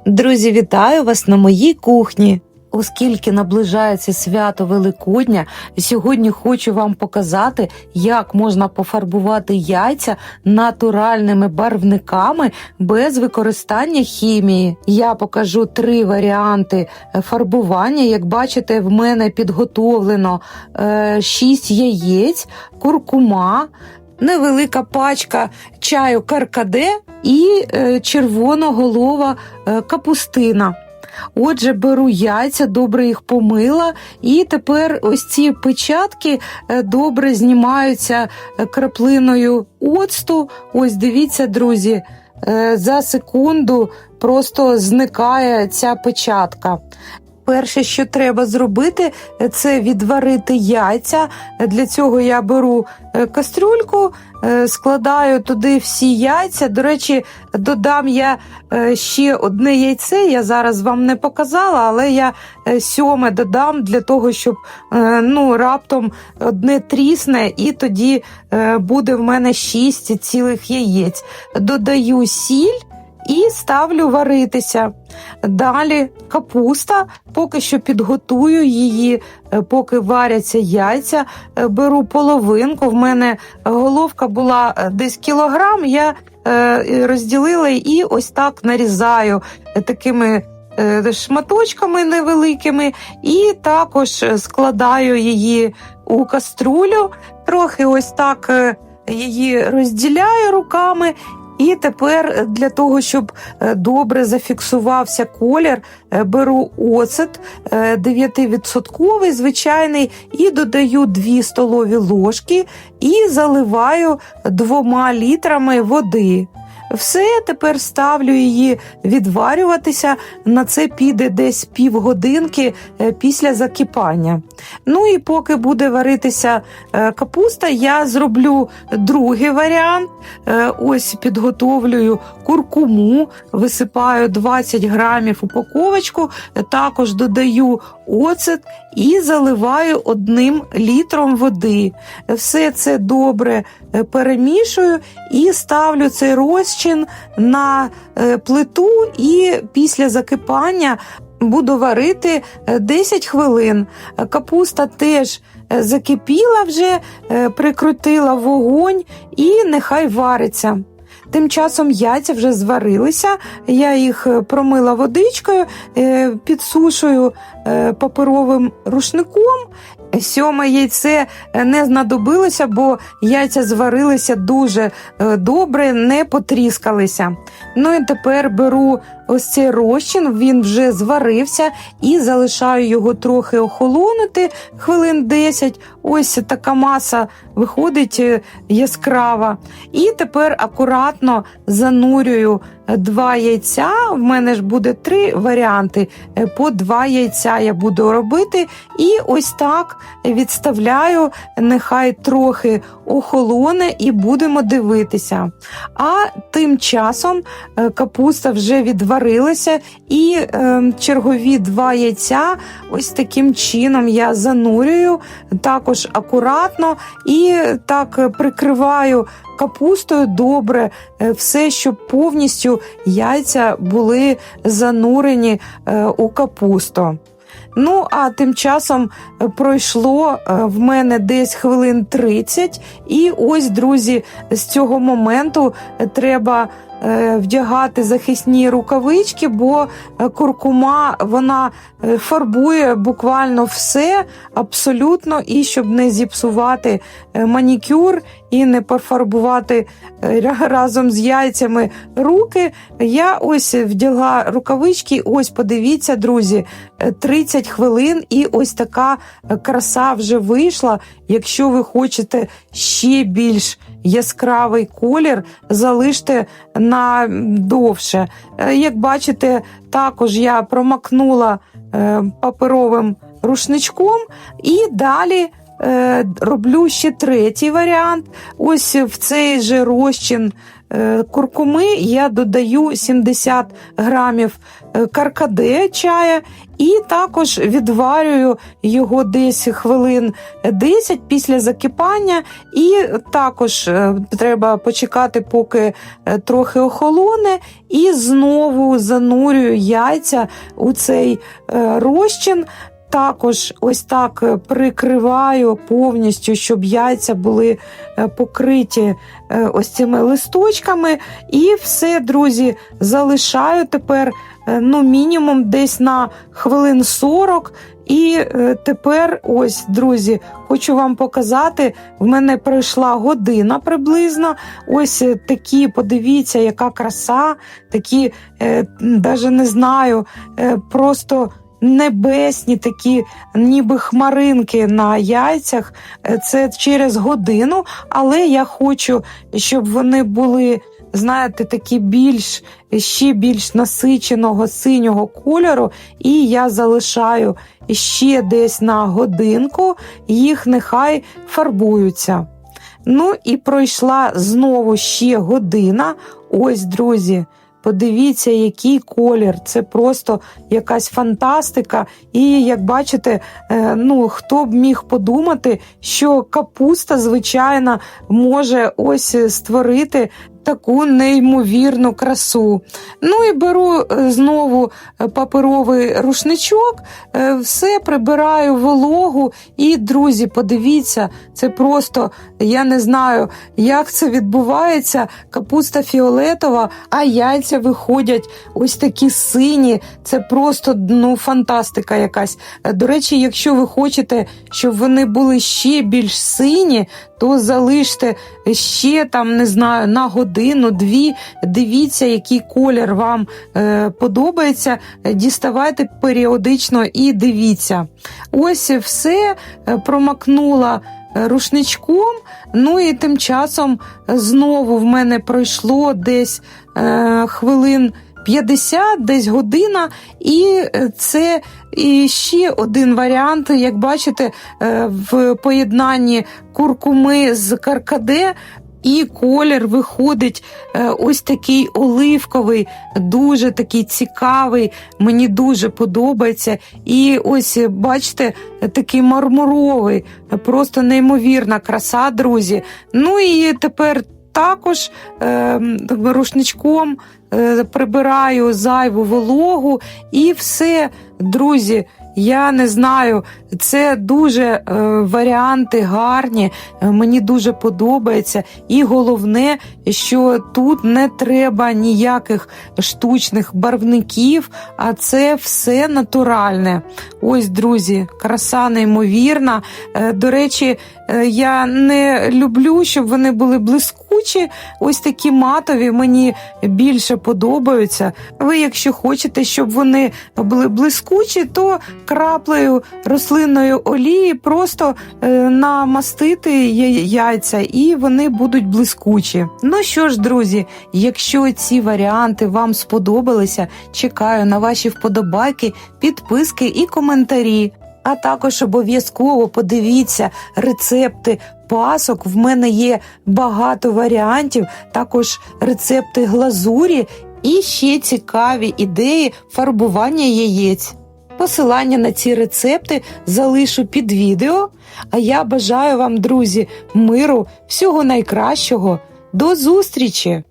Друзі, вітаю вас на моїй кухні! Оскільки наближається свято Великодня, сьогодні хочу вам показати, як можна пофарбувати яйця натуральними барвниками без використання хімії. Я покажу 3 варіанти фарбування. Як бачите, в мене підготовлено 6 яєць, куркума, невелика пачка чаю каркаде і червоноголова капустина. Отже, беру яйця, добре їх помила, і тепер ось ці печатки добре знімаються краплиною оцту. Ось дивіться, друзі, за секунду просто зникає ця печатка. Перше, що треба зробити, це відварити яйця. Для цього я беру кастрюльку, складаю туди всі яйця. До речі, додам я ще одне яйце, я зараз вам не показала, але я 7 додам для того, щоб раптом одне трісне, і тоді буде в мене 6 цілих яєць. Додаю сіль і ставлю варитися. Далі капуста, поки що підготую її, поки варяться яйця, беру половинку, в мене головка була десь кілограм, я розділила і ось так нарізаю такими шматочками невеликими і також складаю її у каструлю, трохи ось так її розділяю руками. І тепер для того, щоб добре зафіксувався колір, беру оцет 9% звичайний і додаю 2 столові ложки і заливаю 2 літрами води. Все, тепер ставлю її відварюватися, на це піде десь півгодинки після закипання. Ну і поки буде варитися капуста, я зроблю другий варіант. Ось підготовлюю куркуму, висипаю 20 грамів упаковочку, також додаю оцет і заливаю 1 літром води. Все це добре перемішую і ставлю цей розчин на плиту, і після закипання буду варити 10 хвилин. Капуста теж закипіла вже, прикрутила вогонь і нехай вариться. Тим часом яйця вже зварилися, я їх промила водичкою, підсушую паперовим рушником. 7 яйце не знадобилося, бо яйця зварилися дуже добре, не потріскалися. Ну і тепер беру ось цей розчин, він вже зварився, і залишаю його трохи охолонути, хвилин 10. Ось така маса виходить яскрава. І тепер акуратно занурюю 2 яйця, в мене ж буде 3 варіанти, по 2 яйця я буду робити, і ось так відставляю, нехай трохи охолоне і будемо дивитися. А тим часом капуста вже відварилася, і чергові 2 яйця ось таким чином я занурюю, також акуратно, і так прикриваю капустою добре все, щоб повністю яйця були занурені у капусту. Ну, а тим часом пройшло в мене десь хвилин 30, і ось, друзі, з цього моменту треба вдягати захисні рукавички, бо куркума, вона фарбує буквально все, абсолютно, і щоб не зіпсувати манікюр і не пофарбувати разом з яйцями руки, я ось вдягла рукавички, ось подивіться, друзі, 30 хвилин, і ось така краса вже вийшла. Якщо ви хочете ще більш яскравий колір, залиште на довше. Як бачите, також я промакнула паперовим рушничком, і далі роблю ще 3-й варіант. Ось в цей же розчин куркуми я додаю 70 грамів каркаде чая і також відварюю його десь хвилин 10 після закипання. І також треба почекати, поки трохи охолоне, і знову занурюю яйця у цей розчин. Також ось так прикриваю повністю, щоб яйця були покриті ось цими листочками. І все, друзі, залишаю тепер мінімум десь на хвилин 40. І тепер, ось, друзі, хочу вам показати, в мене пройшла година приблизно. Ось такі, подивіться, яка краса, такі, навіть не знаю, просто небесні такі, ніби хмаринки на яйцях. Це через годину, але я хочу, щоб вони були, знаєте, такі ще більш насиченого синього кольору, і я залишаю ще десь на годинку, їх нехай фарбуються. Ну і пройшла знову ще година. Ось, друзі, подивіться, який колір, це просто якась фантастика. І, як бачите, хто б міг подумати, що капуста, звичайно, може ось створити таку неймовірну красу. Ну і беру знову паперовий рушничок, все прибираю вологу. І, друзі, подивіться, це просто, я не знаю, як це відбувається. Капуста фіолетова, а яйця виходять ось такі сині. Це просто, фантастика якась. До речі, якщо ви хочете, щоб вони були ще більш сині, то залиште ще там, не знаю, на годину-дві. Дивіться, який колір вам подобається, діставайте періодично і дивіться. Ось все промакнула рушничком. Ну і тим часом знову в мене пройшло десь хвилин 50, десь година, і це і ще один варіант, як бачите, в поєднанні куркуми з каркаде, і колір виходить ось такий оливковий, дуже такий цікавий, мені дуже подобається. І ось, бачите, такий мармуровий, просто неймовірна краса, друзі. Ну і тепер також рушничком прибираю зайву вологу і все, друзі. Я не знаю, це дуже варіанти гарні, мені дуже подобається. І головне, що тут не треба ніяких штучних барвників, а це все натуральне. Ось, друзі, краса неймовірна. До речі, я не люблю, щоб вони були блискучі. Ось такі матові мені більше подобаються. Ви, якщо хочете, щоб вони були блискучі, то краплею рослинної олії просто намастити яйця, і вони будуть блискучі. Ну що ж, друзі, якщо ці варіанти вам сподобалися, чекаю на ваші вподобайки, підписки і коментарі. А також обов'язково подивіться рецепти пасок, в мене є багато варіантів, також рецепти глазурі і ще цікаві ідеї фарбування яєць. Посилання на ці рецепти залишу під відео, а я бажаю вам, друзі, миру, всього найкращого. До зустрічі!